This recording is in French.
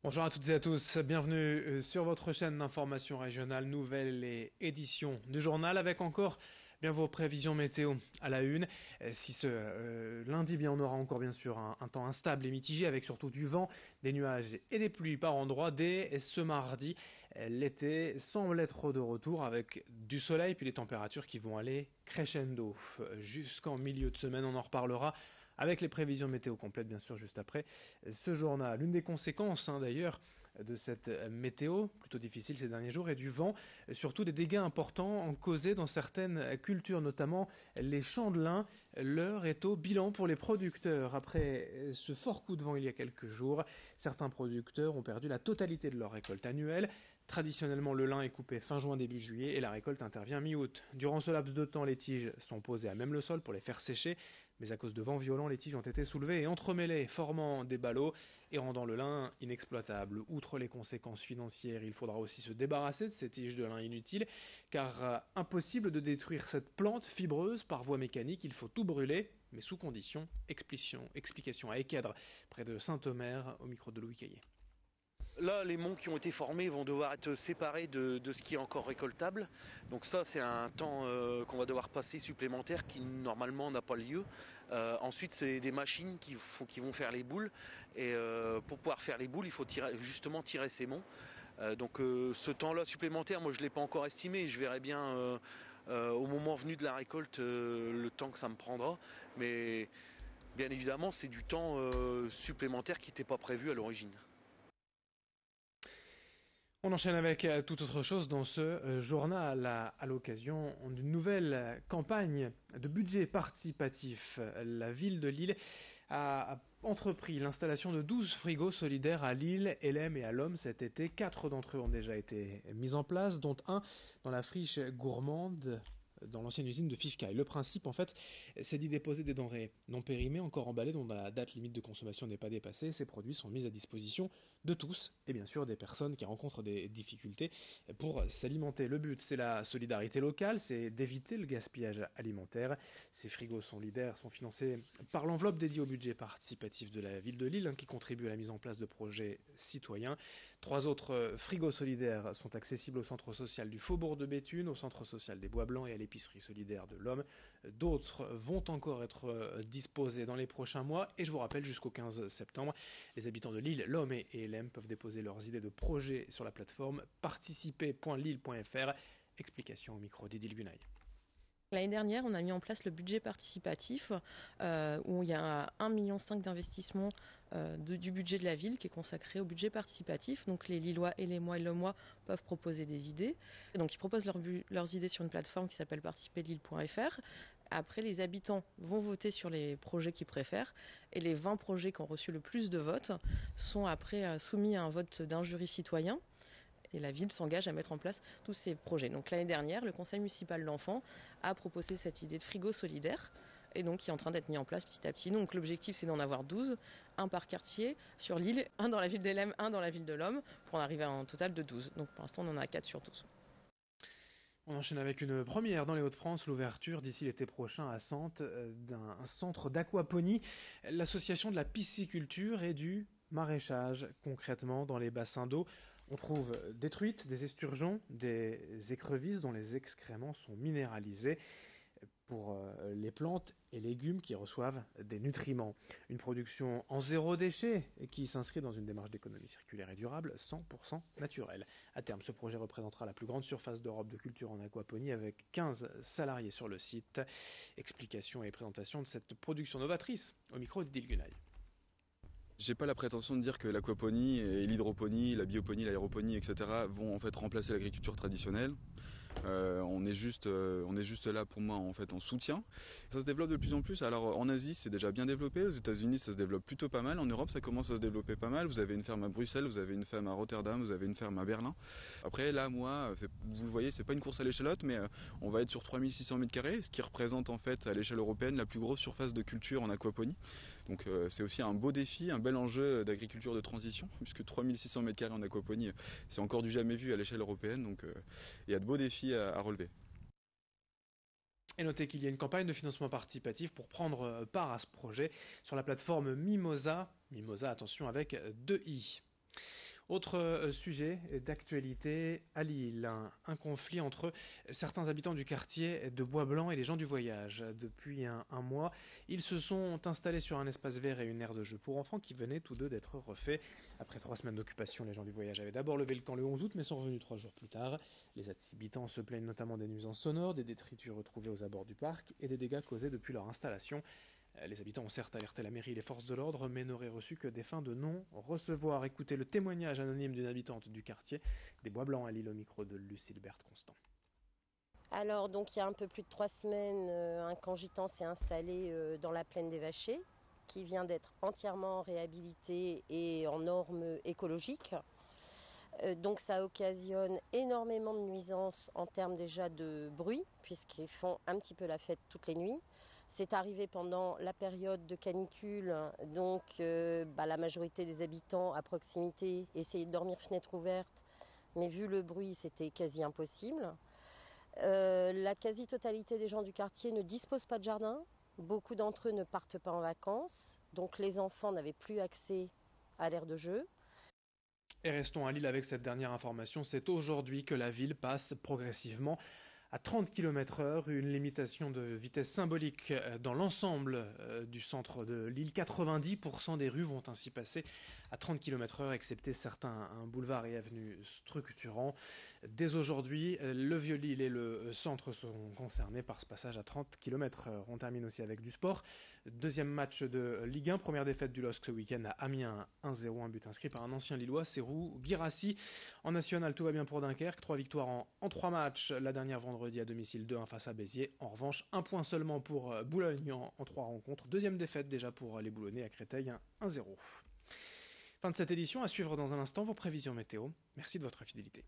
Bonjour à toutes et à tous, bienvenue sur votre chaîne d'information régionale, nouvelle et édition du journal avec encore bien vos prévisions météo à la une. Si ce lundi bien on aura encore bien sûr un temps instable et mitigé avec surtout du vent, des nuages et des pluies par endroits. Dès ce mardi, l'été semble être de retour avec du soleil puis des températures qui vont aller crescendo jusqu'en milieu de semaine. On en reparlera avec les prévisions météo complètes bien sûr juste après ce journal. L'une des conséquences d'ailleurs de cette météo plutôt difficile ces derniers jours est du vent, surtout des dégâts importants causés dans certaines cultures, notamment les champs de lin. L'heure est au bilan pour les producteurs. Après ce fort coup de vent il y a quelques jours, certains producteurs ont perdu la totalité de leur récolte annuelle. Traditionnellement, le lin est coupé fin juin, début juillet et la récolte intervient mi-août. Durant ce laps de temps, les tiges sont posées à même le sol pour les faire sécher, mais à cause de vents violents, les tiges ont été soulevées et entremêlées, formant des ballots et rendant le lin inexploitable. Outre les conséquences financières, il faudra aussi se débarrasser de ces tiges de lin inutiles, car impossible de détruire cette plante fibreuse par voie mécanique, il faut tout brûler, mais sous condition. Explication à Équèdre, près de Saint-Omer, au micro de Louis Caillé. Là, les monts qui ont été formés vont devoir être séparés de ce qui est encore récoltable. Donc ça, c'est un temps qu'on va devoir passer supplémentaire qui normalement n'a pas lieu. Ensuite, c'est des machines qui vont faire les boules. Et pour pouvoir faire les boules, il faut justement tirer ces monts. Donc ce temps-là supplémentaire, moi je ne l'ai pas encore estimé. Je verrai bien au moment venu de la récolte le temps que ça me prendra. Mais bien évidemment, c'est du temps supplémentaire qui n'était pas prévu à l'origine. On enchaîne avec toute autre chose dans ce journal à l'occasion d'une nouvelle campagne de budget participatif. La ville de Lille a entrepris l'installation de 12 frigos solidaires à Lille, Hélène et à Lomme cet été. 4 d'entre eux ont déjà été mis en place, dont un dans la friche gourmande dans l'ancienne usine de Fifcaille. Le principe, en fait, c'est d'y déposer des denrées non périmées, encore emballées, dont la date limite de consommation n'est pas dépassée. Ces produits sont mis à disposition de tous, et bien sûr des personnes qui rencontrent des difficultés pour s'alimenter. Le but, c'est la solidarité locale, c'est d'éviter le gaspillage alimentaire. Ces frigos solidaires sont financés par l'enveloppe dédiée au budget participatif de la ville de Lille, qui contribue à la mise en place de projets citoyens. 3 autres frigos solidaires sont accessibles au centre social du Faubourg de Béthune, au centre social des Bois Blancs et à l'épicerie solidaire de l'Homme. D'autres vont encore être disposés dans les prochains mois et je vous rappelle jusqu'au 15 septembre, les habitants de Lille, l'Homme et LM peuvent déposer leurs idées de projets sur la plateforme participer.lille.fr. Explication au micro d'Idil Gunay. L'année dernière, on a mis en place le budget participatif où il y a 1,5 million d'investissement du budget de la ville qui est consacré au budget participatif. Donc les Lillois et les Lomois peuvent proposer des idées. Et donc ils proposent leurs idées sur une plateforme qui s'appelle participer.lille.fr. Après, les habitants vont voter sur les projets qu'ils préfèrent et les 20 projets qui ont reçu le plus de votes sont après soumis à un vote d'un jury citoyen. Et la ville s'engage à mettre en place tous ces projets. Donc l'année dernière, le conseil municipal de l'enfant a proposé cette idée de frigo solidaire et donc qui est en train d'être mis en place petit à petit. Donc l'objectif c'est d'en avoir 12, un par quartier sur l'île, un dans la ville d'Elem, un dans la ville de l'Homme, pour en arriver à un total de 12. Donc pour l'instant on en a 4 sur 12. On enchaîne avec une première dans les Hauts-de-France, l'ouverture d'ici l'été prochain à Sante d'un centre d'aquaponie, l'association de la pisciculture et du maraîchage. Concrètement, dans les bassins d'eau, on trouve des truites, des esturgeons, des écrevisses dont les excréments sont minéralisés pour les plantes et légumes qui reçoivent des nutriments. Une production en zéro déchet qui s'inscrit dans une démarche d'économie circulaire et durable 100% naturelle. À terme, ce projet représentera la plus grande surface d'Europe de culture en aquaponie avec 15 salariés sur le site. Explication et présentation de cette production novatrice au micro d'Idil Gunay. J'ai pas la prétention de dire que l'aquaponie et l'hydroponie, la bioponie, l'aéroponie, etc. vont en fait remplacer l'agriculture traditionnelle. On est juste là pour moi en fait en soutien. Ça se développe de plus en plus. Alors en Asie c'est déjà bien développé, aux États-Unis ça se développe plutôt pas mal, en Europe ça commence à se développer pas mal. Vous avez une ferme à Bruxelles, vous avez une ferme à Rotterdam, vous avez une ferme à Berlin. Après là moi, vous le voyez, c'est pas une course à l'échalote, mais on va être sur 3600 m², ce qui représente en fait à l'échelle européenne la plus grosse surface de culture en aquaponie. Donc c'est aussi un beau défi, un bel enjeu d'agriculture de transition, puisque 3600 m² en aquaponie, c'est encore du jamais vu à l'échelle européenne, donc il y a de beaux défis à relever. Et notez qu'il y a une campagne de financement participatif pour prendre part à ce projet sur la plateforme Mimosa. Mimosa, attention, avec 2 i. Autre sujet d'actualité à Lille, un conflit entre certains habitants du quartier de Bois-Blanc et les gens du voyage. Depuis un mois, ils se sont installés sur un espace vert et une aire de jeu pour enfants qui venaient tous deux d'être refaits. Après 3 semaines d'occupation, les gens du voyage avaient d'abord levé le camp le 11 août, mais sont revenus 3 jours plus tard. Les habitants se plaignent notamment des nuisances sonores, des détritus retrouvés aux abords du parc et des dégâts causés depuis leur installation. Les habitants ont certes alerté la mairie et les forces de l'ordre, mais n'auraient reçu que des fins de non-recevoir. Écoutez le témoignage anonyme d'une habitante du quartier des Bois Blancs à Lille au micro de Lucilbert Constant. Alors donc il y a un peu plus de 3 semaines, un camp gitan s'est installé dans la plaine des Vachers, qui vient d'être entièrement réhabilité et en normes écologiques. Donc ça occasionne énormément de nuisances en termes déjà de bruit, puisqu'ils font un petit peu la fête toutes les nuits. C'est arrivé pendant la période de canicule, donc la majorité des habitants à proximité essayaient de dormir fenêtre ouverte, mais vu le bruit, c'était quasi impossible. La quasi-totalité des gens du quartier ne disposent pas de jardin. Beaucoup d'entre eux ne partent pas en vacances, donc les enfants n'avaient plus accès à l'aire de jeu. Et restons à Lille avec cette dernière information, c'est aujourd'hui que la ville passe progressivement à 30 km/h, une limitation de vitesse symbolique dans l'ensemble du centre de Lille. 90% des rues vont ainsi passer à 30 km/h, excepté certains boulevards et avenues structurants. Dès aujourd'hui, le Vieux-Lille et le centre seront concernés par ce passage à 30 km/h. On termine aussi avec du sport. Deuxième match de Ligue 1, première défaite du LOSC ce week-end à Amiens 1-0, un but inscrit par un ancien Lillois, Serhou Guirassy. En national, tout va bien pour Dunkerque, 3 victoires en 3 matchs, la dernière vendredi à domicile 2-1 face à Béziers. En revanche, 1 point seulement pour Boulogne en 3 rencontres. Deuxième défaite déjà pour les Boulonnais à Créteil, 1-0. Fin de cette édition, à suivre dans un instant vos prévisions météo. Merci de votre fidélité.